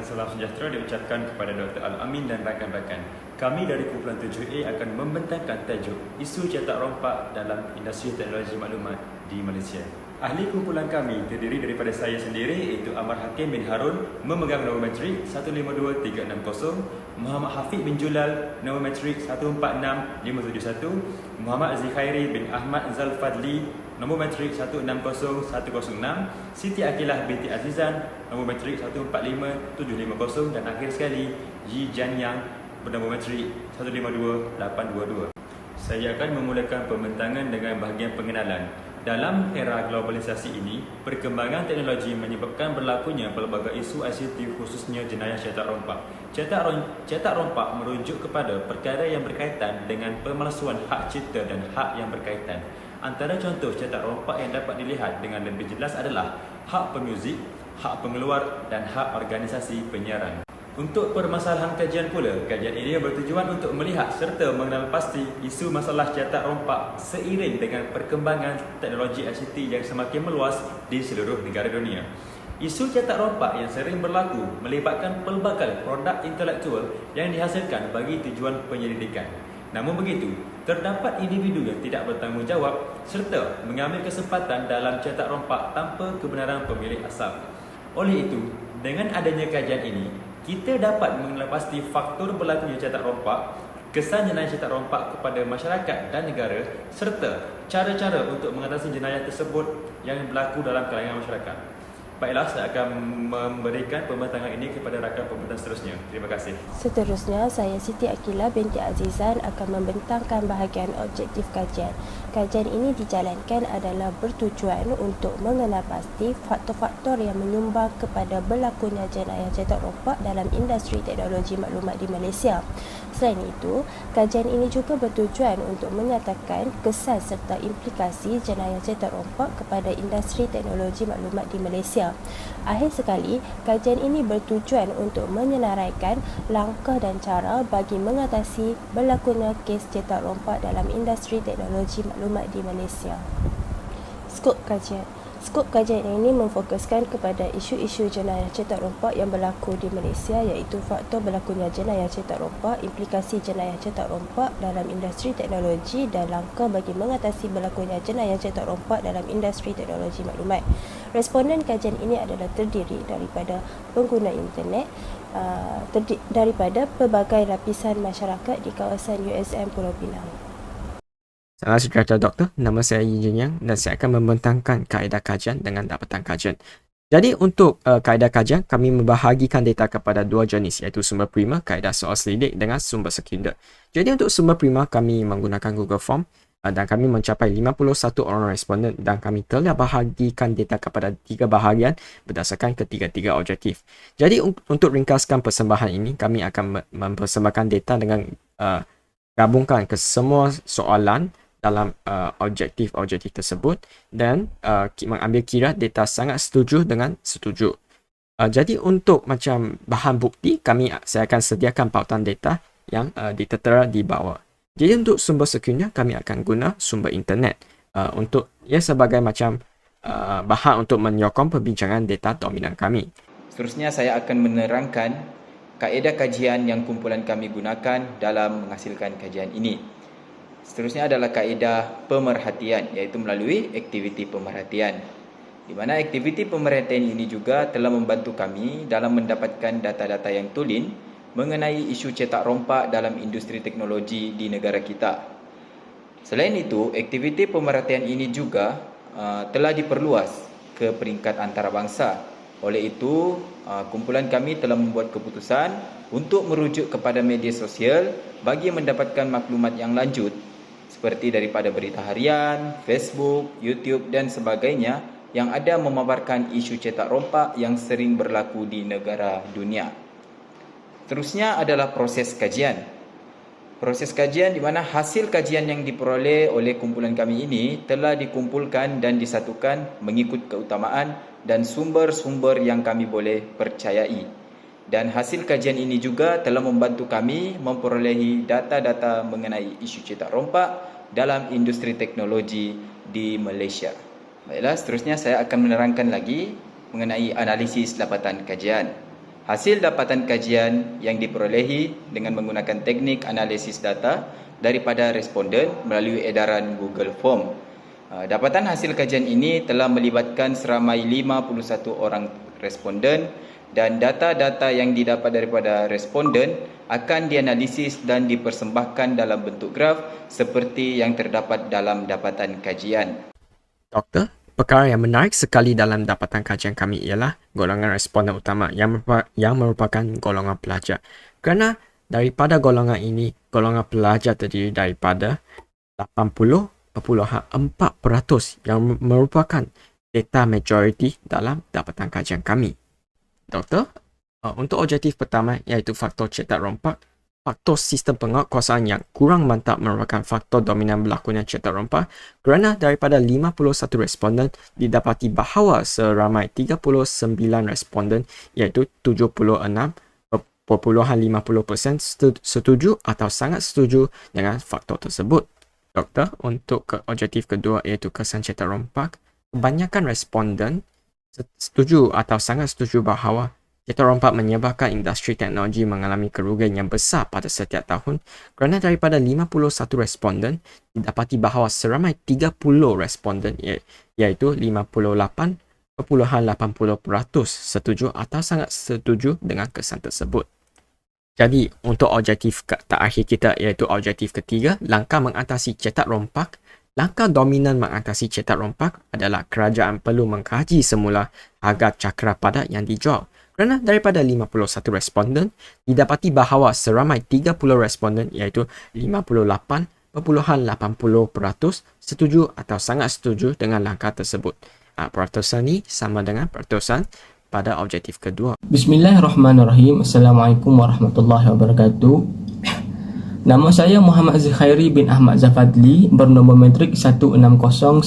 salam sejahtera diucapkan kepada Dr. Al-Amin dan rakan-rakan. Kami dari kumpulan 7A akan membentangkan tajuk isu cetak rompak dalam industri teknologi maklumat di Malaysia. Ahli kumpulan kami terdiri daripada saya sendiri iaitu Amar Hakim bin Harun memegang nombor matrik 142360, Muhammad Hafiz bin Julal nombor matrik 146571, Muhammad Zikhairi bin Ahmad Zalfadli nombor matrik 160106, Siti Akilah binti Azizan nombor matrik 145750 dan akhir sekali Yi Janyang bernombor matrik 152822. Saya akan memulakan pembentangan dengan bahagian pengenalan. Dalam era globalisasi ini, perkembangan teknologi menyebabkan berlakunya pelbagai isu ICT khususnya jenayah cetak rompak. Cetak rompak merujuk kepada perkara yang berkaitan dengan pemalsuan hak cipta dan hak yang berkaitan. Antara contoh cetak rompak yang dapat dilihat dengan lebih jelas adalah hak pemuzik, hak pengeluar dan hak organisasi penyiaran. Untuk permasalahan kajian pula, kajian ini bertujuan untuk melihat serta mengenal pasti isu masalah cetak rompak seiring dengan perkembangan teknologi ICT yang semakin meluas di seluruh negara dunia. Isu cetak rompak yang sering berlaku melibatkan pelbagai produk intelektual yang dihasilkan bagi tujuan penyelidikan. Namun begitu, terdapat individu yang tidak bertanggungjawab serta mengambil kesempatan dalam cetak rompak tanpa kebenaran pemilik asal. Oleh itu, dengan adanya kajian ini, kita dapat mengenal pasti faktor berlakunya cetak rompak, kesan jenayah cetak rompak kepada masyarakat dan negara serta cara-cara untuk mengatasi jenayah tersebut yang berlaku dalam kalangan masyarakat. Baiklah, saya akan memberikan pembentangan ini kepada rakan pembentang seterusnya. Terima kasih. Seterusnya, saya Siti Akilah binti Azizan akan membentangkan bahagian objektif kajian. Kajian ini dijalankan adalah bertujuan untuk mengenal pasti faktor-faktor yang menyumbang kepada berlakunya jenayah cetak rompak dalam industri teknologi maklumat di Malaysia. Selain itu, kajian ini juga bertujuan untuk menyatakan kesan serta implikasi jenayah cetak rompak kepada industri teknologi maklumat di Malaysia. Akhir sekali, kajian ini bertujuan untuk menyenaraikan langkah dan cara bagi mengatasi berlakunya kes cetak rompak dalam industri teknologi maklumat di Malaysia. Skop kajian ini memfokuskan kepada isu-isu jenayah cetak rompak yang berlaku di Malaysia, iaitu faktor berlakunya jenayah cetak rompak, implikasi jenayah cetak rompak dalam industri teknologi dan langkah bagi mengatasi berlakunya jenayah cetak rompak dalam industri teknologi maklumat. Responden kajian ini adalah terdiri daripada pengguna internet, daripada pelbagai lapisan masyarakat di kawasan USM Pulau Pinang. Salam sejahtera Doktor, nama saya Yi Janyang dan saya akan membentangkan kaedah kajian dengan dapatan kajian. Jadi untuk kaedah kajian, kami membahagikan data kepada dua jenis, iaitu sumber prima, kaedah soal selidik dengan sumber sekunder. Jadi untuk sumber prima, kami menggunakan Google Form dan kami mencapai 51 orang responden dan kami telah bahagikan data kepada 3 bahagian berdasarkan ketiga-tiga objektif. Jadi untuk ringkaskan persembahan ini, kami akan mempersembahkan data dengan gabungkan ke semua soalan dalam objektif-objektif tersebut dan mengambil kira data sangat setuju dengan setuju. Jadi untuk macam bahan bukti, saya akan sediakan pautan data yang ditertera di bawah. Jadi untuk sumber sekunder, kami akan guna sumber internet untuk sebagai macam bahan untuk menyokong perbincangan data dominan kami. Seterusnya saya akan menerangkan kaedah kajian yang kumpulan kami gunakan dalam menghasilkan kajian ini. Seterusnya adalah kaedah pemerhatian, iaitu melalui aktiviti pemerhatian. Di mana aktiviti pemerhatian ini juga telah membantu kami dalam mendapatkan data-data yang tulen mengenai isu cetak rompak dalam industri teknologi di negara kita. Selain itu, aktiviti pemerhatian ini juga telah diperluas ke peringkat antarabangsa. Oleh itu, kumpulan kami telah membuat keputusan untuk merujuk kepada media sosial bagi mendapatkan maklumat yang lanjut seperti daripada berita harian, Facebook, YouTube dan sebagainya yang ada memaparkan isu cetak rompak yang sering berlaku di negara dunia. Seterusnya adalah proses kajian. Proses kajian di mana hasil kajian yang diperoleh oleh kumpulan kami ini telah dikumpulkan dan disatukan mengikut keutamaan dan sumber-sumber yang kami boleh percayai. Dan hasil kajian ini juga telah membantu kami memperolehi data-data mengenai isu cetak rompak dalam industri teknologi di Malaysia. Baiklah, seterusnya saya akan menerangkan lagi mengenai analisis dapatan kajian. Hasil dapatan kajian yang diperolehi dengan menggunakan teknik analisis data daripada responden melalui edaran Google Form. Dapatan hasil kajian ini telah melibatkan seramai 51 orang responden dan data-data yang didapat daripada responden akan dianalisis dan dipersembahkan dalam bentuk graf seperti yang terdapat dalam dapatan kajian. Doktor, perkara yang menarik sekali dalam dapatan kajian kami ialah golongan responden utama yang merupakan golongan pelajar. Kerana daripada golongan ini, golongan pelajar terdiri daripada 80.4% yang merupakan data majority dalam dapatan kajian kami. Doktor, untuk objektif pertama iaitu faktor cetak rompak, faktor sistem penguatkuasaan yang kurang mantap merupakan faktor dominan berlakunya cetak rompak kerana daripada 51 responden didapati bahawa seramai 39 responden iaitu 76.50% setuju atau sangat setuju dengan faktor tersebut. Doktor, untuk objektif kedua iaitu kesan cetak rompak, kebanyakan responden setuju atau sangat setuju bahawa cetak rompak menyebabkan industri teknologi mengalami kerugian yang besar pada setiap tahun kerana daripada 51 responden didapati bahawa seramai 30 responden iaitu 58.80% setuju atau sangat setuju dengan kesan tersebut. Jadi, untuk objektif terakhir kita iaitu objektif ketiga, langkah mengatasi cetak rompak. Langkah dominan mengatasi cetak rompak adalah kerajaan perlu mengkaji semula harga cakra padat yang dijual. Kerana daripada 51 responden, didapati bahawa seramai 30 responden iaitu 58.80% setuju atau sangat setuju dengan langkah tersebut. Peratusan ini sama dengan peratusan pada objektif kedua. Bismillahirrahmanirrahim. Assalamualaikum warahmatullahi wabarakatuh. Nama saya Muhammad Zakhairi bin Ahmad Zafadli, bernombor metrik 160106.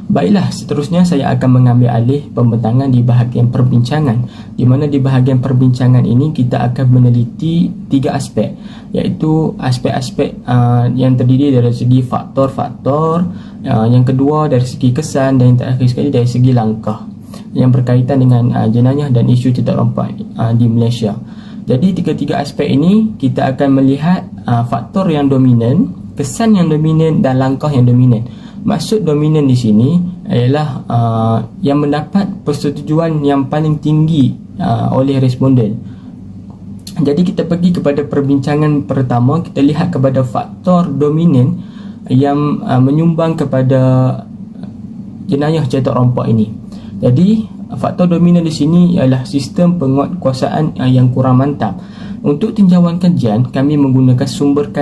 Baiklah, seterusnya saya akan mengambil alih pembentangan di bahagian perbincangan, di mana di bahagian perbincangan ini kita akan meneliti tiga aspek, iaitu aspek-aspek yang terdiri dari segi faktor-faktor, yang kedua dari segi kesan, dan yang terakhir sekali dari segi langkah yang berkaitan dengan jenayah dan isu cetak rompak di Malaysia. Jadi tiga-tiga aspek ini kita akan melihat faktor yang dominan, kesan yang dominan dan langkah yang dominan. Maksud dominan di sini ialah yang mendapat persetujuan yang paling tinggi oleh responden. Jadi kita pergi kepada perbincangan pertama, kita lihat kepada faktor dominan yang menyumbang kepada jenayah cetak rompak ini. Jadi faktor dominan di sini ialah sistem penguatkuasaan yang kurang mantap. Untuk tinjauan kajian, kami menggunakan sumber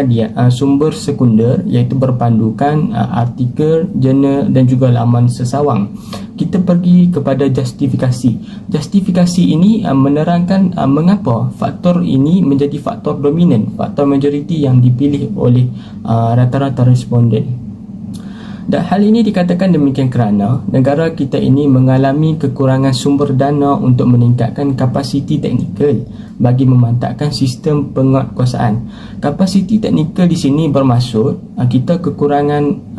sekunder iaitu berpandukan artikel, jurnal dan juga laman sesawang. Kita pergi kepada justifikasi. Justifikasi ini menerangkan mengapa faktor ini menjadi faktor dominan, faktor majoriti yang dipilih oleh rata-rata responden. Dan hal ini dikatakan demikian kerana negara kita ini mengalami kekurangan sumber dana untuk meningkatkan kapasiti teknikal bagi memantapkan sistem penguatkuasaan. Kapasiti teknikal di sini bermaksud kita kekurangan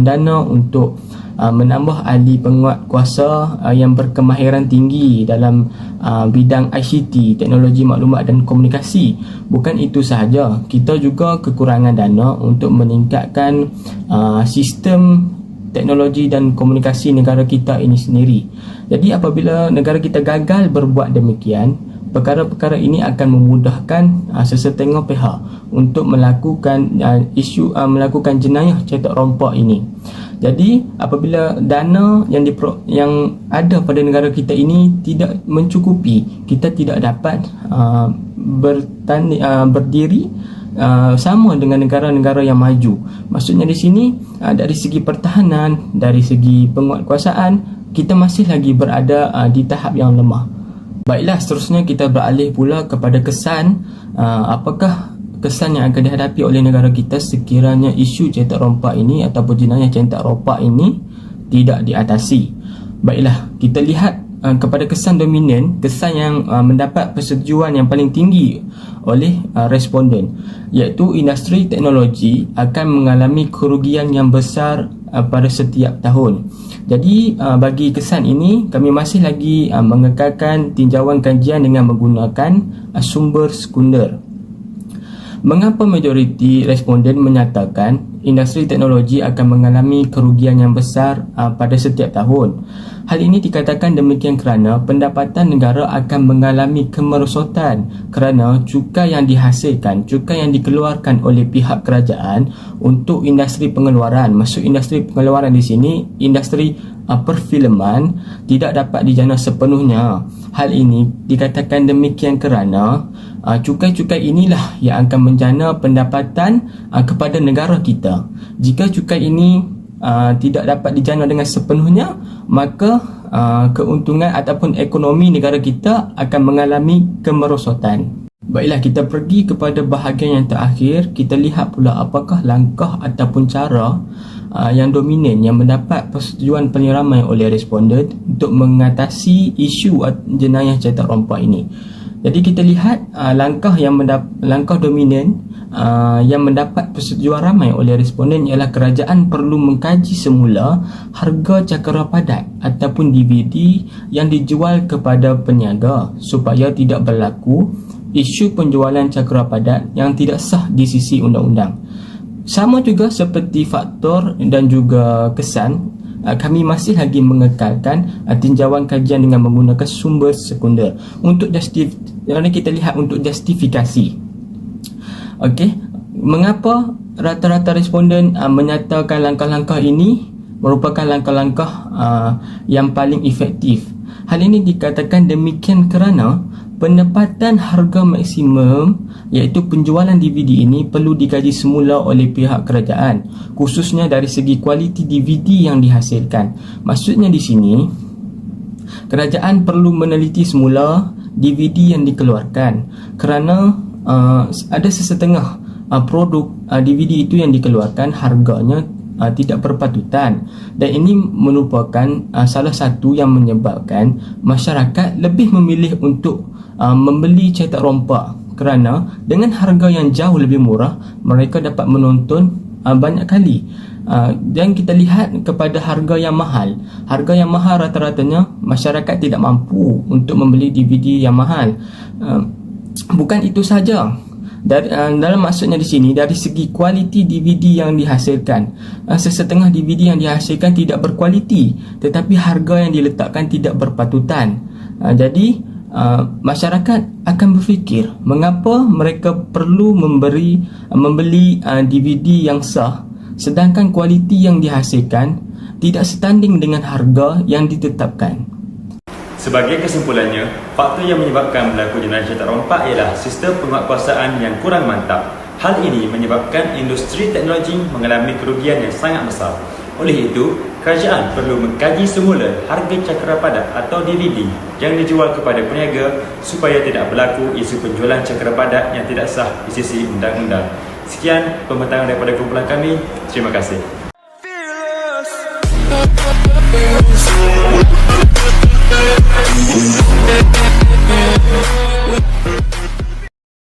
dana untuk menambah ahli penguatkuasa yang berkemahiran tinggi dalam bidang ICT, teknologi maklumat dan komunikasi. Bukan itu sahaja, kita juga kekurangan dana untuk meningkatkan sistem teknologi dan komunikasi negara kita ini sendiri. Jadi apabila negara kita gagal berbuat demikian, perkara-perkara ini akan memudahkan sesetengah pihak untuk melakukan melakukan jenayah cetak rompak ini. Jadi apabila dana yang ada pada negara kita ini tidak mencukupi, kita tidak dapat berdiri sama dengan negara-negara yang maju. Maksudnya di sini dari segi pertahanan, dari segi penguatkuasaan, kita masih lagi berada di tahap yang lemah. Baiklah, seterusnya kita beralih pula kepada kesan. Apakah kesan yang akan dihadapi oleh negara kita sekiranya isu cetak rompak ini ataupun jenayah cetak rompak ini tidak diatasi? Baiklah, kita lihat kepada kesan dominan, kesan yang mendapat persetujuan yang paling tinggi oleh responden, iaitu industri teknologi akan mengalami kerugian yang besar pada setiap tahun. Jadi bagi kesan ini, kami masih lagi mengekalkan tinjauan kajian dengan menggunakan sumber sekunder. Mengapa majoriti responden menyatakan industri teknologi akan mengalami kerugian yang besar pada setiap tahun? Hal ini dikatakan demikian kerana pendapatan negara akan mengalami kemerosotan kerana cukai yang dihasilkan, cukai yang dikeluarkan oleh pihak kerajaan untuk industri pengeluaran. Maksud industri pengeluaran di sini, industri perfilman tidak dapat dijana sepenuhnya. Hal ini dikatakan demikian kerana cukai-cukai inilah yang akan menjana pendapatan kepada negara kita. Jika cukai ini tidak dapat dijana dengan sepenuhnya, maka keuntungan ataupun ekonomi negara kita akan mengalami kemerosotan. Baiklah, kita pergi kepada bahagian yang terakhir. Kita lihat pula apakah langkah ataupun cara yang dominan yang mendapat persetujuan paling ramai oleh responden untuk mengatasi isu jenayah catat rompak ini. Jadi kita lihat langkah dominan yang mendapat persetujuan ramai oleh responden ialah kerajaan perlu mengkaji semula harga cakera padat ataupun DVD yang dijual kepada peniaga supaya tidak berlaku isu penjualan cakera padat yang tidak sah di sisi undang-undang. Sama juga seperti faktor dan juga kesan, kami masih lagi mengekalkan tinjauan kajian dengan menggunakan sumber sekunder untuk kita lihat untuk justifikasi. Okey, mengapa rata-rata responden menyatakan langkah-langkah ini merupakan langkah-langkah yang paling efektif? Hal ini dikatakan demikian kerana pendapatan harga maksimum iaitu penjualan DVD ini perlu dikaji semula oleh pihak kerajaan, khususnya dari segi kualiti DVD yang dihasilkan. Maksudnya di sini, kerajaan perlu meneliti semula DVD yang dikeluarkan kerana ada sesetengah produk DVD itu yang dikeluarkan harganya tidak berpatutan, dan ini merupakan salah satu yang menyebabkan masyarakat lebih memilih untuk membeli cetak rompak kerana dengan harga yang jauh lebih murah mereka dapat menonton banyak kali. Dan kita lihat kepada harga yang mahal. Harga yang mahal rata-ratanya masyarakat tidak mampu untuk membeli DVD yang mahal. Bukan itu saja. Dalam maksudnya di sini, dari segi kualiti DVD yang dihasilkan, sesetengah DVD yang dihasilkan tidak berkualiti, tetapi harga yang diletakkan tidak berpatutan. Jadi masyarakat akan berfikir mengapa mereka perlu membeli DVD yang sah sedangkan kualiti yang dihasilkan tidak setanding dengan harga yang ditetapkan. Sebagai kesimpulannya, faktor yang menyebabkan berlaku jenayah catat rompak ialah sistem penguatkuasaan yang kurang mantap. Hal ini menyebabkan industri teknologi mengalami kerugian yang sangat besar. Oleh itu, kerajaan perlu mengkaji semula harga cakera padat atau DVD yang dijual kepada peniaga supaya tidak berlaku isu penjualan cakera padat yang tidak sah di sisi undang-undang. Sekian pembentangan daripada kumpulan kami. Terima kasih. We'll be right back.